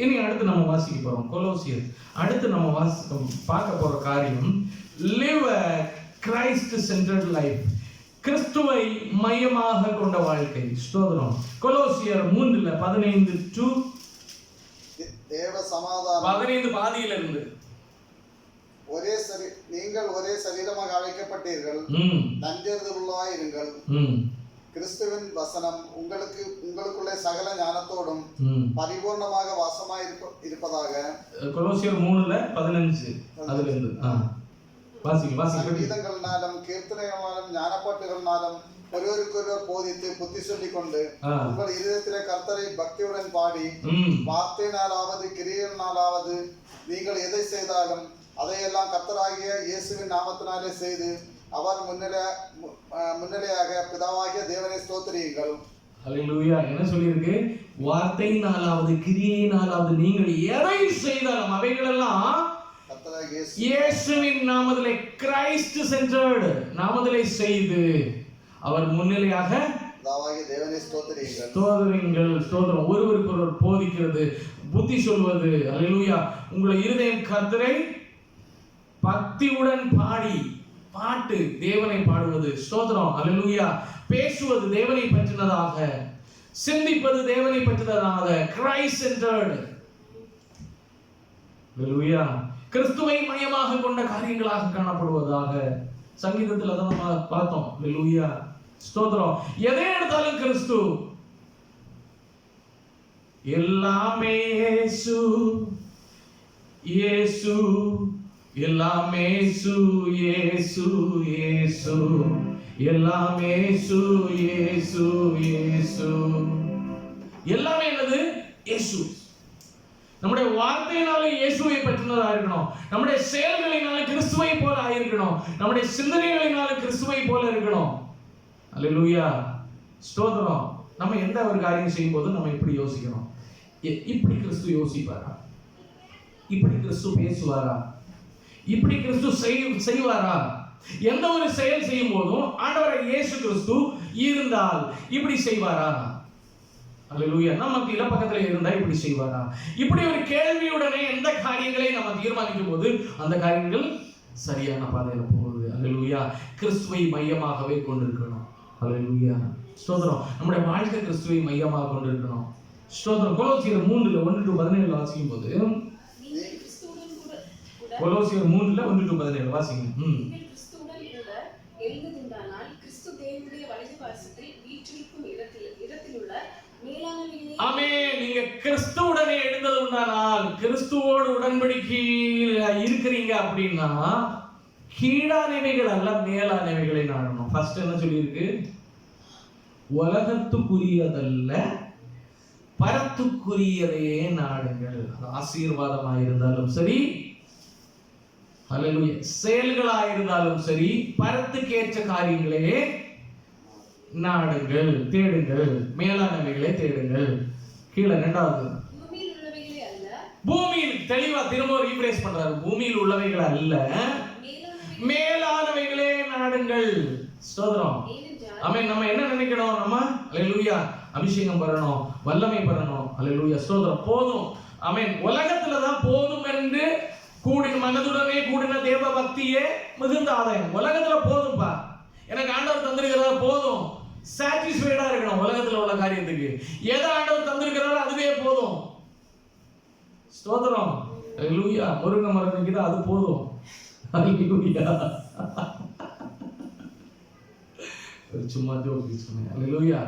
இனி அடுத்து நம்ம வாசிக்க போறோம் கொலோசியர். அடுத்து நம்ம பார்க்க போற காரியம் live a Christ centered life. கிறிஸ்துவை மையமாக கொண்ட வாழ்க்கை. ஸ்தோத்திரம். கொலோசியர் 3:15 to தேவ சமாதானம் 15 பாதியிலிருந்து நீங்கள் ஒரே சரீரமாக அழைக்கப்பட்டீர்கள், நன்றெறிதலுள்ளவராய் இருங்கள். கிறிஸ்துவின் வசனம் உங்களுக்குள்ளே சகல ஞானத்தோடும் பரிபூர்ணமாக வாசமாய் இருப்பதாக. கொலோசியர் 3:15 அதிலிருந்து கீதங்களினாலும் கீர்த்தனைகளினாலும் ஞானப்பாட்டுகளினாலும் ஒருவருக்கொருவர் போதித்து புத்தி சொல்லிக் கொண்டு உங்கள் இருதயத்திலே கர்த்தரை பக்தியுடன் பாடி வார்த்தையினாலாவது கிரியையினாலாவது நீங்கள் எதை செய்தாலும் அதையெல்லாம் கர்த்தராகிய இயேசுவின் நாமத்தினாலே செய்து அவர் முன்னிலையாக பிதாவாகிய தேவனை ஸ்தோத்திரியுங்கள். ஹல்லேலூயா. என்ன சொல்லியிருக்கு? வார்த்தையினாலாவது கிரியையினாலாவது நீங்கள் எதை செய்தாலும் அவைகளெல்லாம் இயேசுவின் நாமத்திலே கிரைஸ்ட் சென்டர்டு நாமத்திலே செய்து அவர் முன்னிலையாக பிதாவாகிய தேவனை ஸ்தோத்திரியுங்கள். ஸ்தோத்திரம். ஒருவருக்கொருவர் போதிக்கிறது, புத்தி சொல்வது. ஹல்லேலூயா. உங்கள் இருதயம் கர்த்தரை பக்தியுடன் பாட்டு தேவனை பாடுவது. ஸ்தோத்திரம். ஹல்லேலூயா. பேசுவது தேவனை பற்றினதாக, சிந்திப்பது தேவனை பற்றினதாக, கிரைஸ்ட் சென்டர்டு. ஹல்லேலூயா. கிறிஸ்துவை மையமாக கொண்ட காரியங்களாக காணப்படுவதாக. சங்கீதத்தில் அதை நம்ம பார்த்தோம். ஹல்லேலூயா. ஸ்தோத்திரம். எதை எடுத்தாலும் கிறிஸ்து, எல்லாமே இயேசு இயேசு, எல்லாமே இயேசு இயேசு இயேசு, எல்லாமே இயேசு இயேசு இயேசு. எல்லாமே என்னது? இயேசு. நம்முடைய வார்த்தையினாலே இயேசுவை பற்றினதா இருக்கணும். நம்முடைய செயல்களினால கிறிஸ்துவை போல ஆயிருக்கணும். நம்முடைய சிந்தனைகளினால கிறிஸ்துவை போல இருக்கணும். அல்லேலூயா. ஸ்தோத்திரம். நம்ம எந்த ஒரு காரியம் செய்யும் போது நம்ம இப்படி யோசிக்கணும். இப்படி கிறிஸ்து யோசிப்பாரா? இப்படி கிறிஸ்து பேசுவாரா? இப்படி கிறிஸ்து செய்வாரா? எந்த ஒரு செயல் செய்யும் போதும் ஆண்டவராகிய இயேசு கிறிஸ்து இருந்தால் இப்படி செய்வாரா? அல்லேலூயா. நம்ம பக்கத்துல இருந்தா இப்படி செய்வாரா? இப்படி ஒரு கேள்வியுடனே எந்த காரியங்களை நம்ம தீர்மானிக்கும் போது அந்த காரியங்கள் சரியான பாதையில போகுது. அல்லேலூயா. கிறிஸ்துவை மையமாகவே கொண்டிருக்கணும். அல்லேலூயா. ஸ்தோத்திரம். நம்முடைய வாழ்க்கை கிறிஸ்துவை மையமாக கொண்டிருக்கணும். ஸ்தோத்திரம். கொலோசியர் 3:1-17 வாசிக்கும் போது, கொலோசியர் 3:1-17 வாசிங்க. ஆமென். நீங்க கிறிஸ்துவுடனே எழுந்தது உண்டானால், கிறிஸ்துவோடு உடன்படிக்கையில் இருக்கிறீங்க அப்படின்னா கீழானவைகள் அல்ல மேலானவைகளை நாடணும். ஃபர்ஸ்ட் என்ன சொல்லியிருக்கு? உலகத்துக்குரியதல்ல பரத்துக்குரியதையே நாடுங்கள். ஆசீர்வாதமாக இருந்தாலும் சரி, அல்லேலூயா, செயல்களாக இருந்தாலும் சரி, பரத்துக்கேற்ற காரியங்களே நாடுங்கள், தேடுங்கள், மேலானவைகளை தேடுங்கள். கீழே 2வது, பூமியில் தெளிவா திரும்ப ரீப்ரேஸ் பண்றாரு. பூமியில் உள்ளவைகள் அல்ல மேலானவைகளே நாடுங்கள். ஸ்தோத்திரம். ஆமென். நம்ம என்ன நினைக்கணும்? நம்ம அல்லேலூயா அபிஷேகம் பெறணும், வல்லமை பெறணும். அல்லேலூயா. ஸ்தோத்திரம். போதும். ஆமென். உலகத்துல தான் போதும் என்று கூடின மனதுடனே கூடின தேவ பக்தியே மிகுந்த ஆதாயம். உலகத்துல போதும்பா, எனக்கு ஆண்டவர் தந்திருக்கிறார் போதும், சாட்டிஸ்ஃபைடா இருக்கணும். உலகத்துல உள்ள காரியத்துக்கு எதை ஆண்டவர் தந்திருக்கிறாரோ அதுவே போதும். ஸ்தோத்திரம். அல்லேலூயா. முருங்கை மரம் நிக்குது, அது போதும். அல்லேலூயா. சும்மா ஜோக்கு சொன்னேன். அல்லேலூயா.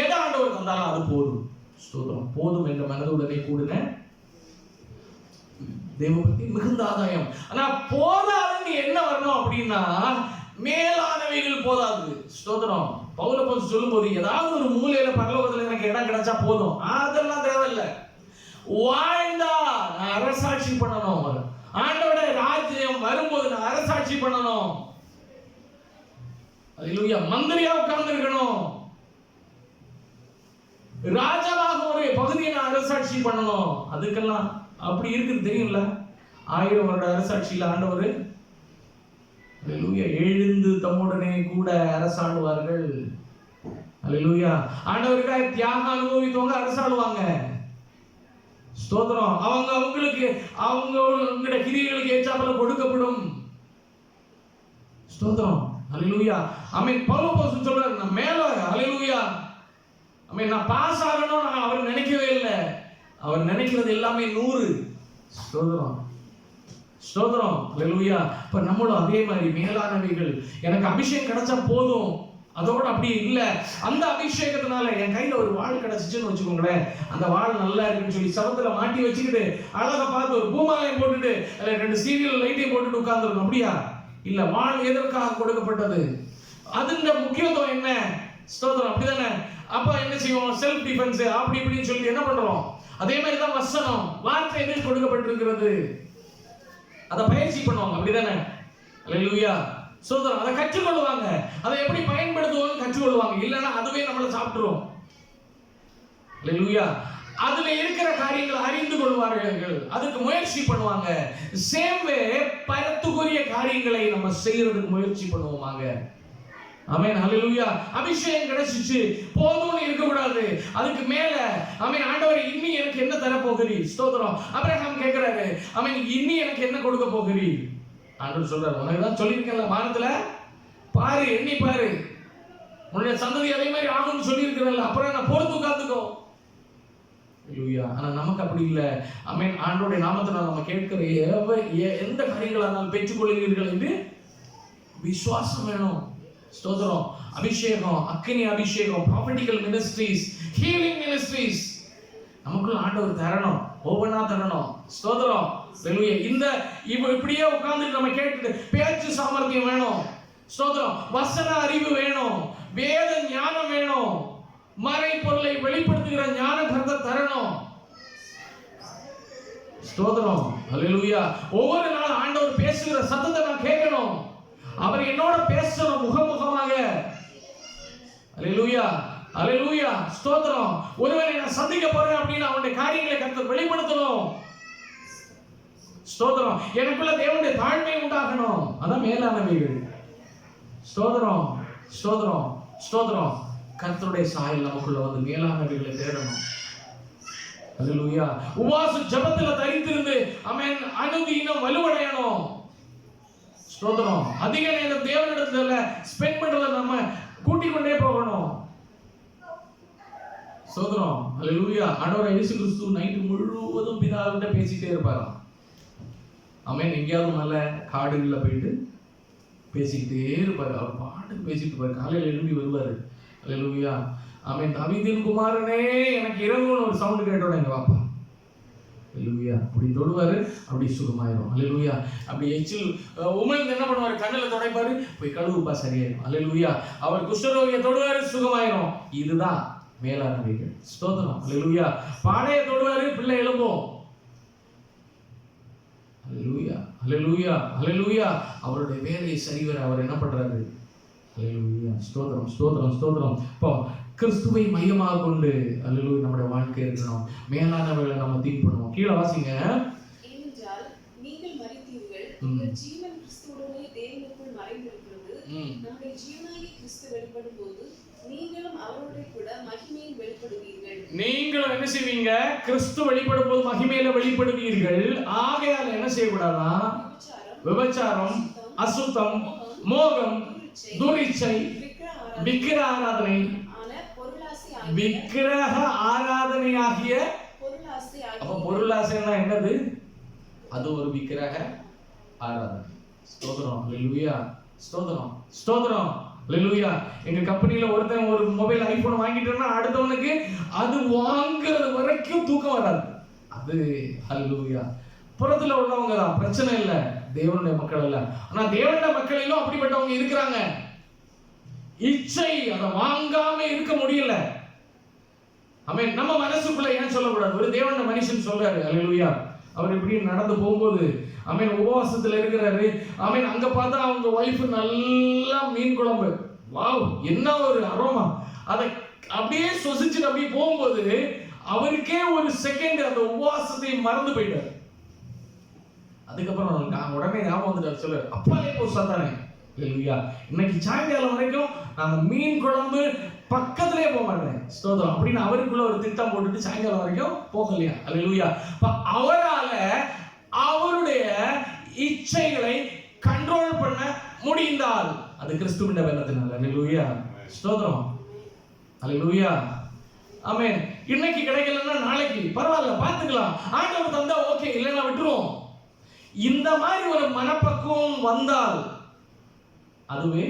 எதை ஆண்டவர் தந்தாலும் அது போதும். ஸ்தோத்திரம். போதும் என்ற மனதுடனே கூடின தேவபக்தி மிகுந்த ஆதாயம். ஆனா போதாதுன்னு என்ன வரணும் அப்படின்னா மேலானவைகள் போதாது. ஸ்தோத்திரம். பவுல் அப்போஸ்தலன் சொல்லும்போது ஏதாவது ஒரு மூலையில பரலோகத்துல எனக்கு இடம் கிடைச்சா போதும், அதெல்லாம் தேவையில்லை. வாழ்ந்தா நான் அரசாட்சி பண்ணணும், ஆண்டவருடைய ராஜ்யம் வரும்போது நான் அரசாட்சி பண்ணணும். அல்லேலூயா. மந்திரியா உட்கார்ந்து இருக்கணும், ராஜாவாக ஒரு பகுதியை நான் அரசாட்சி பண்ணணும். அதுக்கெல்லாம் அப்படி இருக்குது தெரியும்ல. 1000 வருட அரசாட்சியில் ஆண்டவர் அல்லேலூயா எழுந்து தம்முடனே கூட அரசாடுவார்கள். அல்லேலூயா. ஆண்டவருக்காக தியாகம் அனுபவித்தவங்க அரசாடுவாங்க. ஸ்தோத்திரம். அவங்களுக்கு அவங்களுடைய கிரியைகளுக்கு ஏற்றாப்புல கொடுக்கப்படும். ஸ்தோத்திரம். ஹல்லேலூயா. ஆமென். பவுல் சொல்றாரு, நான் மேல ஹல்லேலூயா. ஆமென். நான் பாஸ் ஆகணும் நான் அவர் நினைக்கவே இல்லை. அவர் நினைக்கிறது எல்லாமே 100. ஸ்தோத்திரம். ஸ்தோத்திரம். ஹல்லேலூயா. இப்ப நம்மளும் அதே மாதிரி மேலானவைகள், எனக்கு அபிஷேகம் கிடைச்சா போதும், அதோட அப்படி இல்ல. அந்த அபிஷேகத்தினால என் கையில ஒரு வாள் கிடைச்சிச்சுன்னு வச்சுக்கோங்களேன், அந்த வாள் நல்லா இருக்குன்னு சொல்லி சவத்துல மாட்டி வச்சுக்கிட்டு அழகா பார்த்து ஒரு பூமாலையும் போட்டுட்டு 2 சீரியல் லைட்டையும் போட்டுட்டு உட்கார்ந்துருக்கணும். அப்படியா? இல்ல. வாள் எதற்காக கொடுக்கப்பட்டது? அதுன்ற முக்கியத்துவம் என்ன? ஸ்தோத்திரம். அப்படிதானே? அப்ப என்ன செய்வோம்? செல்ஃப் டிஃபென்ஸ் அப்படி இப்படின்னு சொல்லி என்ன பண்றோம்? அதே மாதிரி தான் வசனம், வார்த்தை எதில் கொடுக்கப்பட்டிருக்கிறது, அதை பயிற்சி பண்ணுவாங்க. அப்படிதானே? ஹல்லேலூயா. ஸ்தோத்திரம். அதை கற்றுக்கொள்வாங்க, அதை எப்படி பயன்படுத்துவோம்னு கற்றுக்கொள்வாங்க. இல்லைன்னா அதுவே நம்மளை சாப்பிட்டுரும். ஹல்லேலூயா. அதுல இருக்கிற காரியங்களை அறிந்து கொள்வார்கள், அதுக்கு முயற்சி பண்ணுவாங்க. சேம் வே பரத்துக்குரிய காரியங்களை நம்ம செய்யறதுக்கு முயற்சி பண்ணுவோமாங்க. ஆமென். ஹல்லேலூயா. அபிஷேகம் கிடைச்சிச்சு போதும்னு இருக்க கூடாது, அதுக்கு மேல ஆமென். ஆண்டவரே இன்னி எனக்கு என்ன தர போகிறீர்? ஸ்தோத்திரம். ஆபிரகாம் கேக்குறாரு, ஆமென், இன்னி எனக்கு என்ன கொடுக்க போகிறீர்? ஆண்டவர் சொல்றாரு, உனக்கு தான் சொல்லியிருக்கேன்ல, வானத்துல பாரு, எண்ணி பாரு, உன்னுடைய சந்ததி அதே மாதிரி ஆகும்னு சொல்லியிருக்கிறேன்ல, அப்புறம் நான் பொறுத்து உட்கார்ந்துக்கோ. ஹல்லேலூயா. ஆனா நமக்கு அப்படி இல்லை. ஆமென். ஆண்டவருடைய நாமத்தினால் நம்ம கேட்கிற எந்த காரியங்களானாலும் பெற்றுக்கொள்கிறீர்கள் என்று விசுவாசம் வேணும். ஸ்தோத்திரம். அபிஷேகம், அக்கினி அபிஷேகம், ப்ராபெட்டிக்கல் மினிஸ்ட்ரீஸ், ஹீலிங் மினிஸ்ட்ரீஸ் நமக்குள்ள ஆண்டவர் தரணும், ஒவ்வொன்றா தரணும். ஸ்தோத்திரம். ஹல்லேலூயா. இந்த இப்படியே உட்கார்ந்துட்டு நம்ம கேட்டுட்டு பேச்சு சாமர்த்தியம் வேணும். ஸ்தோத்திரம். வசன அறிவு வேணும், வேத ஞானம் வேணும், மறை பொருளை வெளிப்படுத்துகிற ஞான கர்த்தர் தரணும். ஸ்தோத்திரம். ஹல்லேலூயா. ஒவ்வொரு நாள் ஆண்டவர் பேசுகிற சத்தத்தை நான் கேட்கணும், அவர் என்னோட பேசணும் முகமுகமாக. ஹல்லேலூயா. ஹல்லேலூயா. ஸ்தோத்திரம். ஒருவரை நான் சந்திக்க போறேன் அப்படின்னா அவனுடைய காரியங்களை கர்த்தர் வெளிப்படுத்தணும். ஸ்தோத்திரம். எனக்குள்ள தேவனுடைய தாழ்மை உண்டாகணும், அதான் மேலானவைகள். ஸ்தோத்திரம். ஸ்தோத்திரம். ஸ்தோத்திரம். கர்த்தருடைய சாயல் நமக்குள்ள வந்து மேலானவைகளை தேடணும். ஹல்லேலூயா. உபவாச ஜெபத்துல தரித்திருந்து ஆமென் அனுதினம் வலுவடையணும். ஸ்தோத்திரம். அதிக நேரம் தேவனிடத்துல ஸ்பெண்ட் பண்றத நம்ம கூட்டிக் கொண்டே போகணும். ஸ்தோத்திரம். ஹல்லேலூயா. ஆண்டவர் இயேசு கிறிஸ்து நைட் முழுவதும் பிதாவிட்ட பேசிட்டே இருப்பாராம். ஆமென். எங்கேயாவது நல்ல காடுகள்ல போயிட்டு பேசிக்கிட்டே இருப்பாரு, அவர் பாட்டுக்கு பேசிட்டு இருப்பாரு. காலையில எழும்பி வருவாரு. ஹல்லேலூயா. ஆமென். தாவீதின் குமாரனே எனக்கு இறங்குன்னு ஒரு சவுண்ட் கேட்டோட எங்க வாப்பா. ஹல்லேலூயா. அப்படி தொடுவாரு, அப்படி சுகமாயிரும். ஹல்லேலூயா. அப்படி எச்சில் உமிழ்ந்து என்ன பண்ணுவாரு? கண்ணுல துடைப்பாரு, போய் கழுவுப்பா, சரியாயிரும். ஹல்லேலூயா. அவர் குஷ்டரோகியை தொடுவாரு, சுகமாயிரும். இதுதான் மேலானவைகள். ஸ்தோத்திரம். ஹல்லேலூயா. பானைய தொடுவாரு, பிள்ளை எழும்பும். ஹல்லேலூயா. ஹல்லேலூயா. ஹல்லேலூயா. அவருடைய வேலையை சரிவர அவர் என்ன பண்றாரு? ஹல்லேலூயா. ஸ்தோத்திரம். ஸ்தோத்திரம். ஸ்தோத்திரம். இப்போ கிறிஸ்துவை மையமாக கொண்டு ஹல்லேலூயா நம்முடைய வாழ்க்கை இருக்கணும். மேலானவர்களை நம்ம திங்க் பண்ணுவோம். கீழே வாசிங்க. ஏனென்றால் நீங்கள் மரித்தீர்கள், உங்கள் ஜீவன் கிறிஸ்துவுடனே தேவனுக்குள் மறைந்திருக்கிறது. நம்முடைய ஜீவனாகிய கிறிஸ்து வெளிப்படும்போது நீங்களும் அவரோட கூட மகிமையில் வெளிப்படுவீர்கள். நீங்களும் என்ன செய்வீங்க? கிறிஸ்து வெளிப்படும் போது மகிமையில வெளிப்படுவீர்கள். ஆகையால் என்ன செய்யக்கூடாதா? விபச்சாரம், அசுத்தம், மோகம், துரிச்சை, விக்கிர ஆராதனை, விக்கிரக ஆராதனையாகிய அப்ப பொருளாசைன்னா என்னது? அது ஒரு விக்கிரக ஆராதனை. ஸ்தோத்திரம். ஹல்லேலூயா. ஸ்தோத்திரம். ஸ்தோத்திரம். ஹல்லேலூயா. எங்க கம்பெனில ஒருத்தன் ஒரு மொபைல் ஐபோன் வாங்கிட்டேன்னா அடுத்தவனுக்கு அது வாங்குறது வரைக்கும் தூக்கம் வராது. அது ஹல்லேலூயா. புறத்துல உள்ளவங்க தான், பிரச்சனை இல்லை, தேவனுடைய மக்கள் இல்ல. ஆனா தேவனுடைய மக்களிலும் அப்படிப்பட்டவங்க இருக்கிறாங்க. இச்சை அதை வாங்காம இருக்க முடியல. ஆமென். நம்ம மனசுக்குள்ள ஏன் சொல்லக்கூடாது? ஒரு தேவனுடைய மனுஷன் சொல்றாரு. ஹல்லேலூயா. அவர் இப்படி நடந்து போகும்போது ஆமென் உபவாசத்துல இருக்கிறாரு. ஆமென். அங்க பார்த்தா அவங்க வைஃப் நல்லா மீன் குழம்பு, வாவ் என்ன ஒரு அரோமா, அதை அப்படியே சொசிச்சுட்டு அப்படியே போகும்போது அவருக்கே ஒரு செகண்ட் அந்த உபவாசத்தை மறந்து போயிட்டார். அதுக்கப்புறம் உடனே ஞாபகம் வந்துட்டார். சொல்ல அப்பாலே போ சாத்தானே, இல்லையா? இன்னைக்கு சாயங்காலம் வரைக்கும் நாங்க மீன் குழம்பு பக்கத்திலே போக மாட்டேன். ஸ்தோத்திரம். அப்படின்னு அவருக்குள்ள ஒரு திட்டம் போட்டுட்டு சாயங்காலம் வரைக்கும் போகலையா? அல்லேலூயா. அவரால அவருடைய இச்சைகளை கண்ட்ரோல் பண்ண முடிந்தால் அது கிறிஸ்துவின் பலத்தினால. அல்லேலூயா. ஸ்தோத்திரம். அல்லேலூயா. ஆமென். இன்னைக்கு கிடைக்கலன்னா நாளைக்கு பரவாயில்ல, பார்த்துக்கலாம். ஆண்டவர் தந்தா ஓகே, இல்லைன்னா விட்டுருவோம். இந்த மாதிரி ஒரு மனப்பக்குவம் வந்தால் அதுவே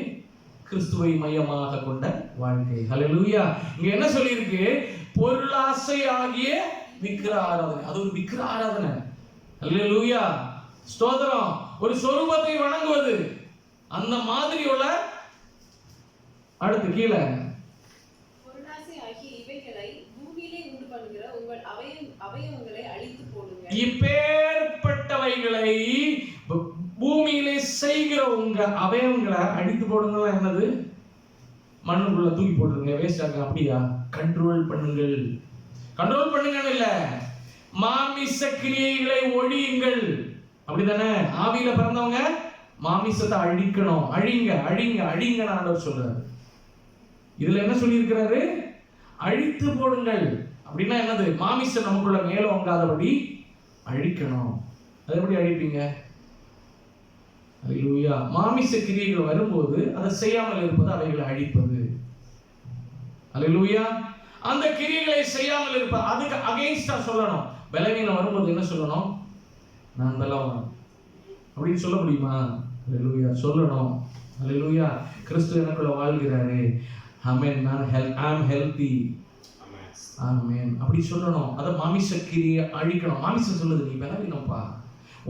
கிறிஸ்துவை மையமாக கொண்ட வாழ்க்கை. ஹல்லேலூயா. இங்க என்ன சொல்லியிருக்கு? பொருளாசை ஆகிய விக்கிர ஆராதனை. அது ஒரு விக்கிர ஆராதனை. ஹல்லேலூயா. ஸ்தோத்திரம். ஒரு சொரூபத்தை வணங்குவது, அந்த மாதிரி உள்ள. அடுத்து கீழே பொருளாசை ஆகிய இவைகளை பூமியிலே உண்டு பண்ணுகிற உங்கள் அவயவங்களை அழித்து போடுங்கள். இப்பேற்பட்டவைகளை பூமியிலே செய்கிற உங்க அவயவங்களை அழித்து போடுங்கள். என்னது? மண்ணுக்குள்ள தூக்கி போட்டுருங்க, வேஸ்ட் ஆகுங்க. அப்படியா? கண்ட்ரோல் பண்ணுங்கள். கண்ட்ரோல் பண்ணுங்கன்னு இல்ல, மாமிச கிரியைகளை ஒழியுங்கள். அப்படிதானே? ஆவியில பிறந்தவங்க மாமிசத்தை அழிக்கணும். அழிங்க அழிங்க அழிங்கன்னு ஆண்டவர் சொல்றாரு. இதுல என்ன சொல்லி இருக்கிறாரு? அழித்து போடுங்கள். அப்படின்னா என்னது? மாமிசம் நமக்குள்ள மேலோங்காதபடி அழிக்கணும். அது எப்படி அழிப்பீங்க? அல்லேலூயா. மாமிச கிரியைகள் வரும்போது அதை செய்யாமல் இருப்பது அவைகளை அழிப்பது. அல்லேலூயா. அந்த கிரியைகளை செய்யாமல் இருப்பது, அதுக்கு அகைன்ஸ்டா சொல்லணும். பலவீனம் வரும்போது என்ன சொல்லணும்? நான் பலவான் அப்படின்னு சொல்ல முடியுமா? அல்லேலூயா. சொல்லணும். அல்லேலூயா. கிறிஸ்து எனக்குள்ள வாழ்கிறாரு. ஆமென். ஐ அம் ஹெல்தி. ஆமென். அப்படி சொல்லணும். அத மாமிச கிரியை அழிக்கணும். மாமிசம் சொல்லுது நீ பலவீனம்ப்பா,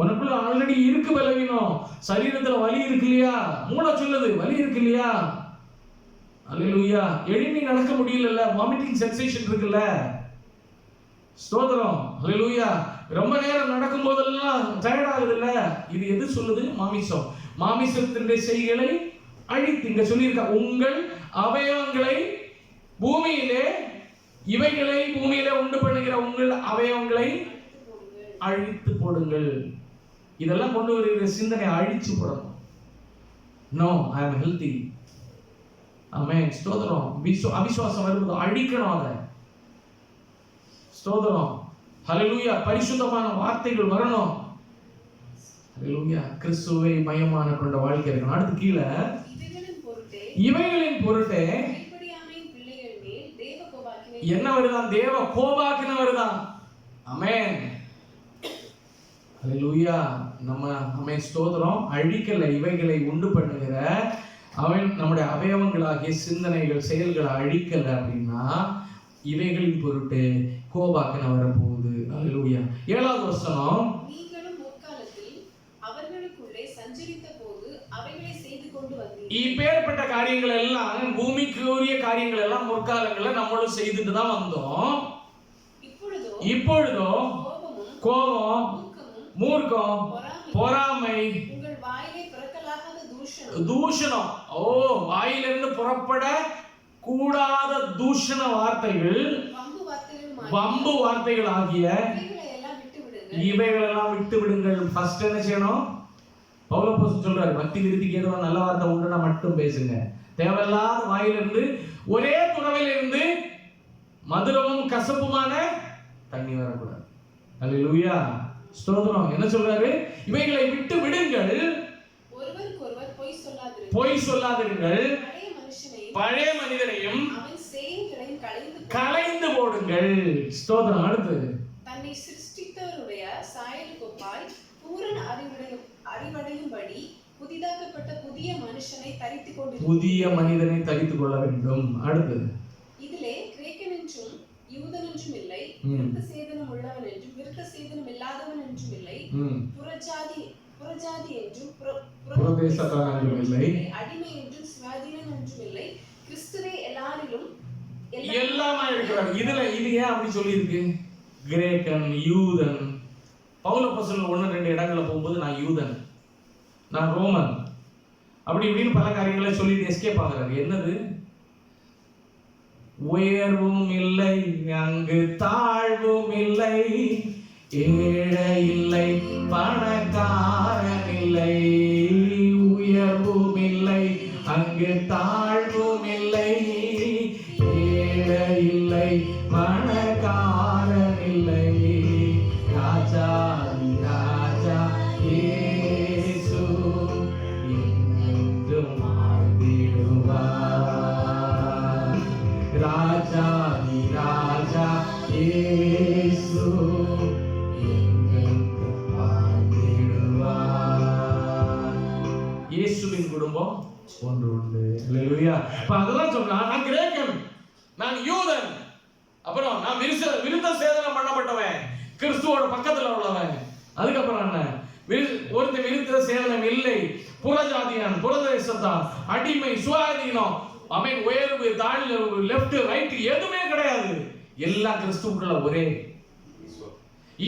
உனக்குள்ள ஆல்ரெடி இருக்கு பலவீனம். சரீரத்துல வலி இருக்கு இல்லையா? மூளை சொல்லுது வலி இருக்கு இல்லையா? அல்லேலூயா. எழுப்பி நடக்க முடியல, வாமிட்டிங் சென்சேஷன் இருக்குல்ல. ஸ்தோத்திரம். அல்லேலூயா. ரொம்ப நேரம் நடக்கும் போதெல்லாம் டயர்ட் ஆகுது இல்ல? இது எது சொல்லுது? மாமிசம். மாமிசத்தினுடைய செய்களை அழித்து, இங்க சொல்லியிருக்க உங்கள் அவயவங்களை பூமியிலே, இவைகளை பூமியிலே உண்டு பண்ணுகிற உங்கள் அவயவங்களை அழித்து போடுங்கள். இதெல்லாம் கொண்டு வருகிற சிந்தனை அழிச்சு போடணும். நோ, ஐ அம் ஹெல்தி. ஆமென். ஸ்தோத்திரம். அவிசுவாசம் வரும்போது அழிக்கணும் அதை. ஸ்தோத்திரம். ஹல்லேலூயா. பரிசுத்தமான வார்த்தைகள் வரணும். ஹல்லேலூயா. கிறிஸ்துவை மையமான கொண்ட வாழ்க்கை இருக்கணும். அடுத்து கீழே இவைகளின் பொருட்டே என்ன வருதான்? தேவ கோபாக்கின வருதான். ஆமென். ஹல்லேலூயா. நம்ம ஆமென். ஸ்தோத்திரம். அழிக்கல, இவைகளை உண்டு பண்ணுகிற அவன் நம்முடைய அவயவங்களாகிய சிந்தனைகள் செயல்களை அழிக்கல அப்படின்னா இவைகளின் பொருட்டு கோபாக்கின வரப்போகுது. ஹல்லேலூயா. 7வது வசனம், நீங்களும் முற்காலத்தில் அவர்களுக்குள்ளே சஞ்சரித்த போது அவைகளை செய்து கொண்டு வந்தீர்கள். இப்பேற்பட்ட காரியங்கள் எல்லாம், பூமிக்கு உரிய காரியங்கள் எல்லாம் முற்காலங்களில் நம்மளும் செய்துட்டு தான் வந்தோம். இப்பொழுதோ கோபம், மூர்க்கம், பொறாமை, உங்கள் வாயிலே பிறக்கலாகாத தூஷணம். ஓ, வாயிலிருந்து புறப்பட கூடாத தூஷண வார்த்தைகள், வம்பு வார்த்தைகள் ஆகிய இவைகளெல்லாம் விட்டு விடுங்கள். ஃபர்ஸ்ட் என்ன செய்யணும்? பவுலப்போஸ்தலன் சொல்றாரு, பக்தி விருத்திக்கு ஏதோ நல்ல வார்த்தை உண்டுனா மட்டும் பேசுங்க. தேவையில்லாத வாயிலிருந்து, ஒரே துறவிலிருந்து மதுரமும் கசப்புமான தண்ணி வரக்கூடாது. அல்லேலூயா. ஸ்தோத்திரம். என்ன சொல்றாரு? இவைகளை விட்டு விடுங்கள். ஒருவருக்கொருவர் பொய் சொல்லாதிருங்கள். பழைய மனிதனையும் களைந்து போடுங்கள். ஸ்தோத்திரம். அடுத்து, தன்னை சிருஷ்டித்தவருடைய சாயலுக்கு ஒப்பாய் பூரண அறிவடையும்படி புதிதாக்கப்பட்ட புதிய மனுஷனை தரித்துக் கொண்டு, புதிய மனிதனை தரித்துக் கொள்ள வேண்டும். அடுத்து, இதிலே கிரேக்கன் என்றும் யூதன் என்றும் இல்லை, விருத்த சேதனம் உள்ளவன் என்றும் விருத்த சேதனம் இல்லாதவன் என்றும் இல்லை, புறஜாதி என்றும் புறதேசத்தார் என்றும் இல்லை, அடிமை என்றும் சுயாதீனன் என்றும் இல்லை, கிறிஸ்துவே எல்லாரிலும் எல்லாமா இருக்கிறார். இது ஏன் அப்படி சொல்லி இருக்கு? கிரேக்கன், யூதன். பவுலப்போஸ்தலன் 1-2 இடங்கள்ல போகும்போது நான் யூதன், நான் ரோமன், அப்படி இப்படின்னு பல காரியங்களை சொல்லிட்டு எஸ்கேப் ஆகுறாரு. என்னது? உயர்வும் இல்லை, அங்கு தாழ்வும் இல்லை, ஏழை இல்லை, பணக்காரன் இல்லை, உயர்வும் இல்லை, அங்கு தாழ்வும் இல்லை, ஏழை இல்லை, பணக்காரன் இல்லை. ராஜாதி ராஜா இயேசு என்றும் வாழ்ந்திடுவார். ராஜாதி ராஜா இயேசு என்றும் வாழ்ந்திடுவார். இயேசுவின் குடும்பம் ஒன்று உண்டு. அல்லேலூயா. அப்ப அதெல்லாம் சொன்னா, நான் கிரேக்கன், நான் யூதன், அப்புறம் நான் விருத்த சேதனம் பண்ணப்பட்டவன், கிறிஸ்துவோட பக்கத்துல உள்ளவன். அதுக்கப்புறம் என்ன, ஒருத்தர் விருத்த சேதனம் இல்லை, புறஜாதியான், புறதேசத்தான், அடிமை, சுயாதீனம், உயர்வு, தாழ்வு, லெப்ட், ரைட் எதுவுமே கிடையாது. எல்லா கிறிஸ்துவுக்குள்ள ஒரே.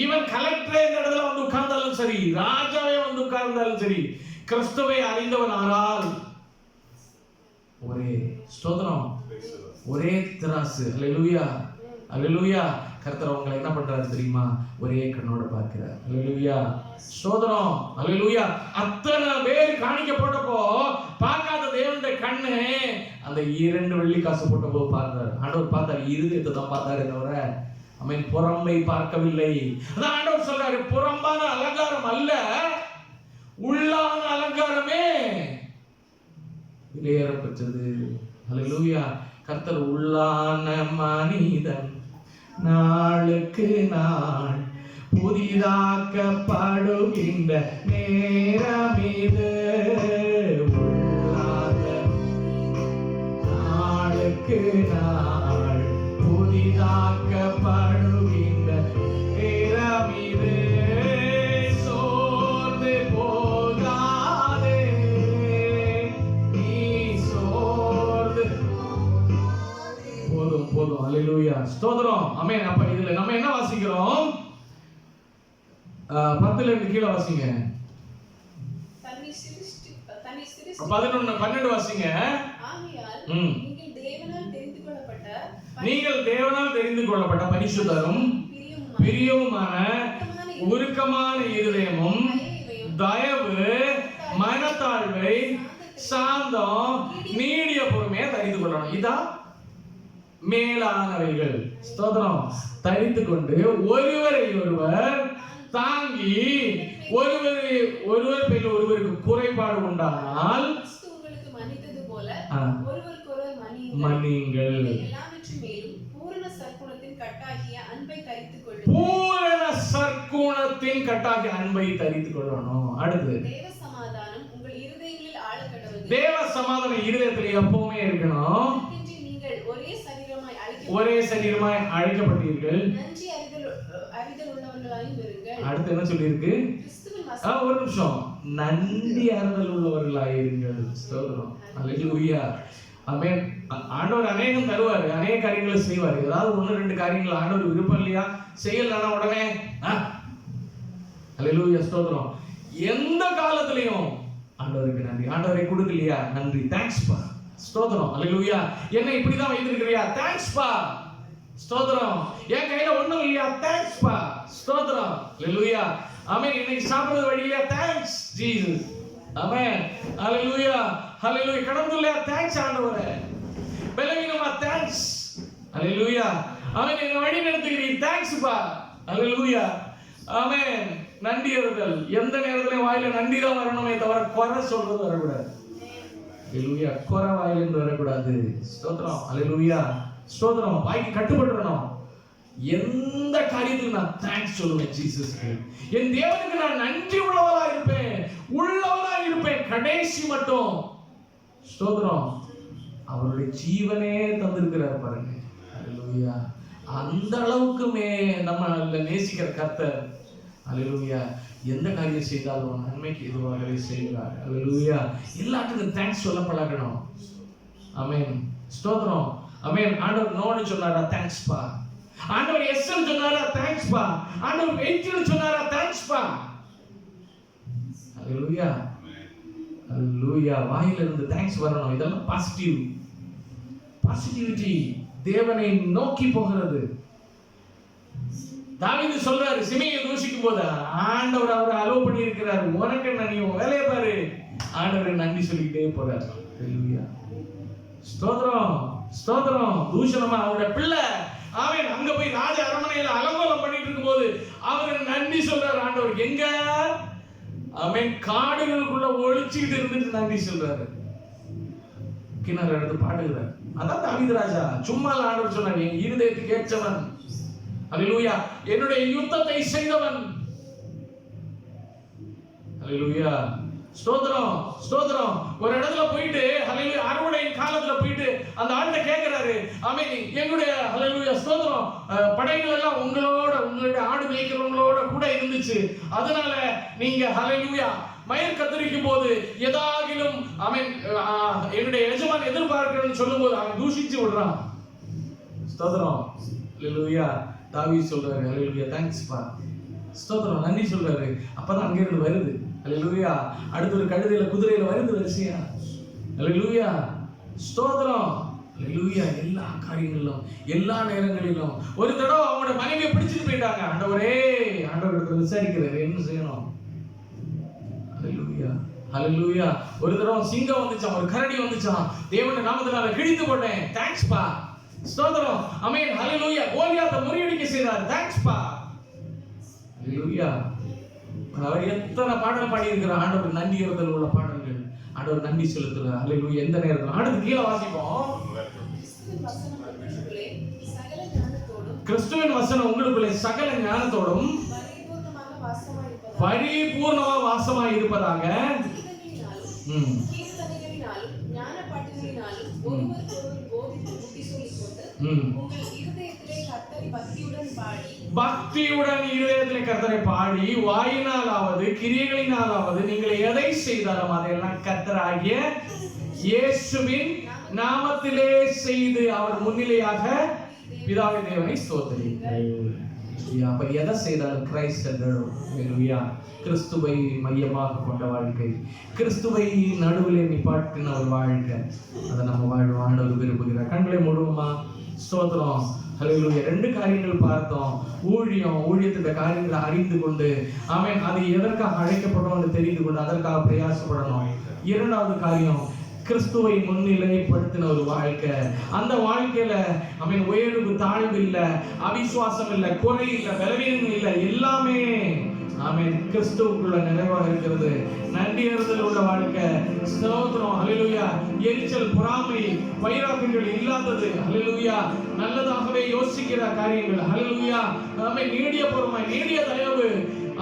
ஈவன் கலெக்டரே இந்த இடத்துல வந்து உட்கார்ந்தாலும் சரி, ராஜாவே வந்து உட்கார்ந்தாலும் சரி, கிறிஸ்துவை அறிந்தவன் ஆறால் ஒரே. ஸ்தோத்திரம். ஒரே திராசு. அல்லேலூயா, அல்லேலூயா. கர்த்தர் உங்களை என்ன பண்றாரு தெரியுமா? ஒரே கண்ணோட பார்க்கிறார். அல்லேலூயா, ஸ்தோத்திரம், அல்லேலூயா. அத்தனை பேர் காணிக்க போட்டப்போ பார்க்காத தேவனுடைய கண்ணு அந்த 2 வெள்ளி காசு போட்டப்போ பார்த்தார். ஆண்டவர் பார்த்தார், இருதயத்தை தான் பார்த்தாரு தவிர புறம்பை பார்க்கவில்லை. அதான் ஆண்டவர் சொல்றாரு, புறம்பான அலங்காரம் அல்ல, உள்ளான அலங்காரமே விலையேறப்பட்டது. அல்லேலூயா. கர்த்தர் உள்ளான மனிதன் நாளுக்கு நாள் புதிதாக்கப்படுகின்ற நேரம் இது. உள்ளான நாளுக்கு நாள் புதிதாக்கப்படுகின்ற நேரம் இது. சோர்ந்து போகாதே, நீ சோர்ந்து போதும் போதும். அல்லேலூயா, ஸ்தோத்திரம், ஆமென். அப்ப இதுல நம்ம என்ன வாசிக்கிறோம்? 10ல இருந்து கீழ வாசிங்க. 11 12 வாசிங்க. நீங்கள் தேவனால் தெரிந்து கொள்ளப்பட்ட பரிசுத்தரும் பிரியவுமான உருக்கமான இருதயமும் தயவு, மனத்தாழ்வை, சாந்தம், நீடிய பொறுமையை தரித்து கொள்ளணும். இதான் மேலானவைகள். ஸ்தோத்திரம். தரித்து கொண்டு ஒருவரை ஒருவர் தாங்கி, ஒருவர் பேரில் ஒருவருக்கு குறைபாடு உண்டானால் மன்னியுங்கள். பூரண சற்குணத்தின் கட்டாகிய அன்பை தரித்துக் கொள்ளணும். அடுத்து தேவ சமாதானம் இருதயத்தில் எப்பவுமே இருக்கணும். ஒரே சரீரமாய் அழைக்கப்பட்டீர்கள். அடுத்து என்ன சொல்லி இருக்கு? ஒரு நிமிஷம். நன்றி அறிதல் உள்ளவர்களாய் இருங்கள். ஸ்தோத்திரம். அல்லேலூயா, ஆமென். ஆண்டவர் அநேகம் தருவாரு, அநேக காரியங்களை செய்வார். ஏதாவது 1-2 காரியங்கள் ஆண்டவர் விருப்பம் இல்லையா, செய்யலன்னா உடனே அல்லேலூயா, ஸ்தோத்திரம். எந்த காலத்திலையும் ஆண்டவருக்கு நன்றி. ஆண்டவரை கொடுக்கலையா, நன்றி, தேங்க்ஸ் பா, ஸ்தோத்திரம். அல்லேலூயா. என்ன இப்படிதான் வைத்திருக்கிறியா, தேங்க்ஸ் பா, ஸ்தோத்திரம். என் கையில ஒண்ணும் இல்லையா, தேங்க்ஸ் பா, ஸ்தோத்திரம். அல்லேலூயா, ஆமென். இன்னைக்கு சாப்பிடுறது வழியில தேங்க்ஸ் ஜீசஸ், ஆமென். அல்லேலூயா, அல்லேலூயா. கடந்துலையா, தேங்க்ஸ் ஆண்டவரே. பலவீனமா, தேங்க்ஸ், அல்லேலூயா. ஆமென். என்ன வழி நடத்துகிறீர், தேங்க்ஸ் பா, அல்லேலூயா, ஆமென். நன்றி அறிதல். எந்த நேரத்திலும் வாயில நன்றி தான் வரணுமே தவிர குறை சொல்றது வரக்கூடாது. அல்லேலூயா, குறை வாயிலிருந்து வரக்கூடாது. ஸ்தோத்திரம். அல்லேலூயா, ஸ்தோத்திரம். வாய்க்கு கட்டுப்பட்டுறணும். எந்த காரியத்துக்கு நான் தேங்க்ஸ் சொல்லுவேன் ஜீசஸ்க்கு. என் தேவனுக்கு நான் நன்றி உள்ளவளா இருப்பேன், உள்ளவளா இருப்பேன் கடைசி மட்டும். ஸ்தோத்திரம். அவருடைய ஜீவனே தந்திருக்கிறார் பாருங்க. அல்லேலூயா. அந்த அளவுக்குமே நம்ம நேசிக்கிற கர்த்தர். அல்லேலூயா. எந்த காரியம் செய்தாலும் நன்மைக்கு எதுவாகவே செய்கிறார். அல்லேலூயா. எல்லாத்துக்கும் தேங்க்ஸ் சொல்ல பழகணும். ஆமென். ஸ்தோத்திரம். ஆமென். ஆண்டவர் நோன்னு சொன்னாரா, தேங்க்ஸ் பா. ஆண்டவர் எஸ் சொன்னாரா, தேங்க்ஸ் பா. ஆண்டவர் வெயிட்னு சொன்னாரா, தேங்க்ஸ் பா. அல்லேலூயா, அல்லேலூயா. வாயில இருந்து தேங்க்ஸ் வரணும். இதெல்லாம் பாசிட்டிவ், பாசிட்டிவிட்டி தேவனை நோக்கி போகிறது. தாவீது சொல்றாரு, சிமையை தூஷிக்கும் போது ஆண்டவர் அவரை அலோவ் பண்ணி இருக்கிறார். உனக்கு என்ன, நீ வேலையை பாரு. ஆண்டவரை நன்றி சொல்லிக்கிட்டே போறார். அல்லேலூயா. ஸ்தோத்திரம், ஸ்தோத்திரம். தூஷணமா அவருடைய பிள்ளை அவன் அங்க போய் ராஜ அரண்மனையில அலங்கோலம் பண்ணிட்டு இருக்கும்போது அவர் நன்றி சொல்றாரு ஆண்டவர். எங்க அவன் காடுகளுக்குள்ள ஒளிச்சுக்கிட்டு இருந்துட்டு நன்றி சொல்றாரு. கிணறு எடுத்து பாடுகிறார். அதான் தாவீது ராஜா. சும்மா ஆண்டவர் சொன்னார், என் இருதயத்துக்கு ஏற்றவன், அல்லேலூயா, என்னுடைய யுத்தத்தை செய்தவன், அல்லேலூயா, ஸ்தோத்திரம், ஸ்தோத்திரம். ஒரு இடத்துல போயிட்டு அல்லேலூயா அறுவடை காலத்துல போயிட்டு அந்த ஆள்கிட்ட கேட்கிறாரு, ஆமென், எங்களுடைய அல்லேலூயா ஸ்தோத்திரம் படைகள் எல்லாம் உங்களுடைய ஆடு மேய்க்கிறவங்களோட கூட இருந்துச்சு, அதனால நீங்க அல்லேலூயா மயிர் கத்தரிக்கும் போது ஏதாகிலும் அவன் என்னுடைய எஜமான் எதிர்பார்க்கிறேன்னு சொல்லும் போது அவன் தூஷிச்சு விடுறான். ஸ்தோத்திரம், அல்லேலூயா. தாவீது சொல்றாரு, அல்லேலூயா, தேங்க்ஸ் பா, ஸ்தோத்திரம், நன்றி சொல்றாரு. அப்பதான் அங்க இருந்து வருது, அல்லேலூயா, அடுத்து ஒரு கழுதையில குதிரையில வருது வரிசையா, அல்லேலூயா, ஸ்தோத்திரம், அல்லேலூயா. எல்லா காரியங்களிலும் எல்லா நேரங்களிலும் ஒரு தடவை அவங்களோட மனைவியை பிடிச்சிட்டு போயிட்டாங்க. ஆண்டவரே, ஆண்டவரிடத்துல விசாரிக்கிறாரு என்ன செய்யணும். அல்லேலூயா, அல்லேலூயா. ஒரு தடவை சிங்கம் வந்துச்சான், ஒரு கரடி வந்துச்சான், தேவனுடைய நாமத்தினால கிழித்து போட்டேன், தேங்க்ஸ் பா, ஸ்தோத்திரம், ஆமென், அல்லேலூயா. கோலியாத்தை முறியடிக்க செய்தார், தேங்க்ஸ் பா, அல்லேலூயா. அவர் எத்தனை பாடல் பாடி இருக்கிற ஆண்டவர் நன்றி இருந்தல் உள்ள பாடல்கள், ஆண்டவர் நன்றி செலுத்துறார், அல்லேலூயா. எந்த நேரத்தில் அடுத்து கீழே வாசிப்போம். கிறிஸ்துவின் வசனம் உங்களுக்குள்ளே சகல ஞானத்தோடும் பரிபூர்ணமா வாசமாய் இருப்பதாக பக்தியுடன் இருதயத்திலே கர்த்தரை பாடி வாயினாலாவது கிரியைகளினாலாவது நீங்கள் எதை செய்தாலும் அதையெல்லாம் கர்த்தராகிய இயேசுவின் நாமத்திலே செய்து அவர் முன்னிலையாக பிதாவின் தேவனை ஸ்தோத்திரியுங்கள். அப்ப எதை செய்தாலும் கிரைஸ்ட், அல்லேலூயா, கிறிஸ்துவை மையமாக கொண்ட வாழ்க்கை, கிறிஸ்துவை நடுவிலே நிப்பாட்டின ஒரு வாழ்க்கை, அதை நம்ம வாழ்ந்து விரும்புகிறார். கண்களை மூடுவோமா? ஸ்தோத்திரம், அல்லேலூயா. ரெண்டு காரியங்கள் பார்த்தோம். ஊழியத்துடைய காரியங்களை அறிந்து கொண்டு ஆமென், அது எதற்காக அழைக்கப்படும் தெரிந்து கொண்டு அதற்காக பிரயாசப்படணும். இரண்டாவது காரியம், கிறிஸ்துவை முன்னிலைப்படுத்தின ஒரு வாழ்க்கை. அந்த வாழ்க்கையில ஆமென் உயர்வு தாழ்வு இல்ல, அவிசுவாசம் இல்ல, குறை இல்ல, பலவீனம் இல்ல, எல்லாமே ஆமென் கிறிஸ்துவுக்குள்ள நிறைவாக இருக்கிறது. நன்றி அறிதல் உள்ள வாழ்க்கை, ஸ்தோத்திரம், அல்லேலூயா. எரிச்சல், பொறாமை, வைராக்கியங்கள் இல்லாதது, அல்லேலூயா. நல்லதாகவே யோசிக்கிற காரியங்கள், அல்லேலூயா. ஆமென் நீடிய பொறுமை, நீடிய தயவு,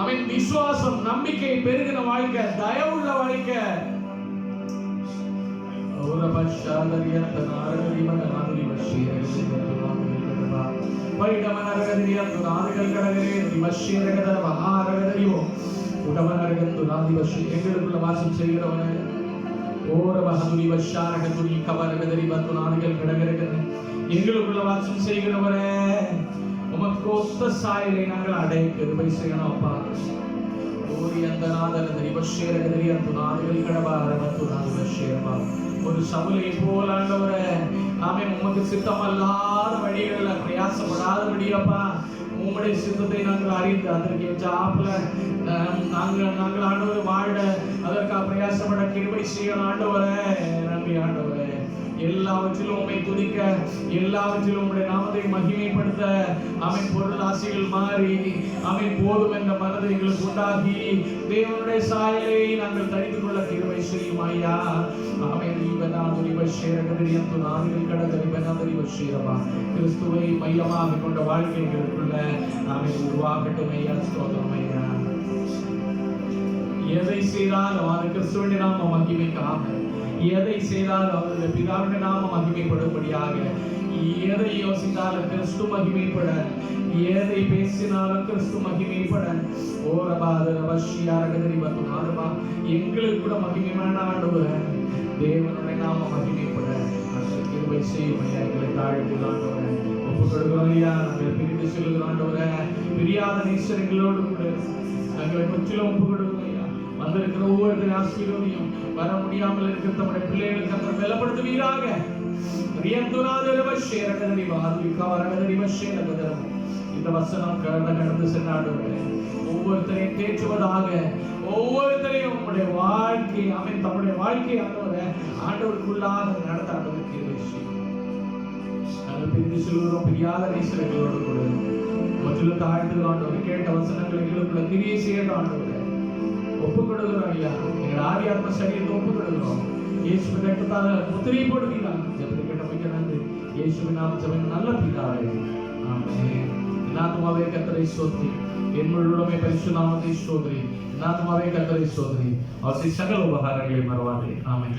ஆமென் விசுவாசம், நம்பிக்கை பெருகின வாழ்க்கை, தயவுள்ள வாழ்க்கை. ஓர பஷாதரிய தனாரகரி மனநாதுரி வஷியரகதரபா வைடமனரகதிரிய துனாதுகள் கடகரே விமஷியரகத மகாரகதரியோ உடமனரகந்து நாதி வஷி. எங்களுக்குள்ள வாசம் செய்கிறவனே, ஓர பஹதுரி வஷாரகதுரி கபரகதரி பத்துனாதுகள் கடகரகதே, எங்களுக்குள்ள வாசம் செய்கிறவரே, உமக்கு ஒத்த சாயலை நாங்கள் அடைய கிருபை செய்யணும் அப்பா. ஒரு சவுலை போல ஆண்டவரே, ஆமென், உமக்கு சித்தமல்லாத வழிகளில் பிரயாசப்படாதபடியப்பா உம்முடைய சித்தத்தை நாங்கள் அறிந்து அதற்கு ஏற்றாப்புல நாங்கள் ஆண்டவர் வாழ அதற்காக பிரயாசப்பட கிருபை செய்யணும் ஆண்டவரே. நன்றி ஆண்டவரே. எல்லாவற்றிலும் உம்மை துதிக்க, எல்லாவற்றிலும் உம்முடைய நாமத்தை மகிமைப்படுத்த ஆமென் பொருள் ஆசைகள் மாறி ஆமென் போதும் என்ற மனதை எங்களுக்கு உண்டாகி தேவனுடைய சாயலை நாங்கள் தரித்து கொள்ள கிருபை செய்யும் ஐயா. ஆமென். கிறிஸ்துவை மையமாக கொண்ட வாழ்க்கைகளுக்குள்ள ஆமென் உருவாகட்டும் ஐயா. ஸ்தோத்திரம் ஐயா. எதை செய்தாலும் அது கிறிஸ்துவின் நாம மகிமைக்காக, எதை செய்தாலும் அவருடைய பிதாவுடைய நாம மகிமைப்படும்படியாக, எதை யோசித்தாலும் கிறிஸ்து மகிமைப்பட, எதை பேசினாலும் கிறிஸ்து மகிமைப்பட. எங்களுக்கு கூட மகிமையான ஆண்டவர் தேவனுடைய நாம மகிமைப்பட கிருபை செய்யும் ஐயா. எங்களை தாழ்த்தி ஆண்டவரை ஒப்பு கொடுக்கிறோம் ஐயா. நாங்கள் பிரித்து சொல்லுகிறோம் ஆண்டவரை, பிரியாத நேசர்களோடு கூட நாங்களை கொஞ்சம் ஒப்பு கொடுக்கிறோம் ஐயா. வந்திருக்கிற ஒவ்வொரு ஆசீர்வதியும் வர முடியாமல் இருக்கிற நம்முடைய பிள்ளைகளுக்கு அந்த பலப்படுத்துவீராக. இந்த வசனம் கடந்து சென்றாடுகிறேன். ஒவ்வொருத்தரையும் தேற்றுவதாக, ஒவ்வொருத்தரையும் உங்களுடைய வாழ்க்கை அவன் தம்முடைய வாழ்க்கை ஆண்டவருக்குள்ளாக நடத்த ஆண்டவருக்கு கிருபை செய்யும். நாங்கள் பிரிந்து செல்கிறோம், பிரியாத நேசர்களோடு கூட முற்றிலும் தாழ்த்து ஆண்டவர் கேட்ட வசனங்களை எங்களுக்குள்ள கிரியை செய்யட்டும் ஆண்டவரை ஒப்புக் கொடுக்கிறோம் ஐயா. எங்கள் ஆதி ஆத்ம சரீரத்தை ஒப்புக் கொடுக்கிறோம். இயேசுவின் ரத்தத்தால் முத்திரை போடுவீராக. ஜெபத்தை கேட்ட மிக்க நன்றி. இயேசுவின் நாமத்தில் நல்ல பிதாவே, ஆமென். ஆத்மாவே கர்த்தரை ஸ்தோத்திரி, என் முழுவதுமே பரிசுத்த நாமத்தை ஸ்தோத்திரி. ஆத்மாவே கர்த்தரை ஸ்தோத்திரி, அவர் சகல உபகாரங்களை மறவாதே. ஆமென்.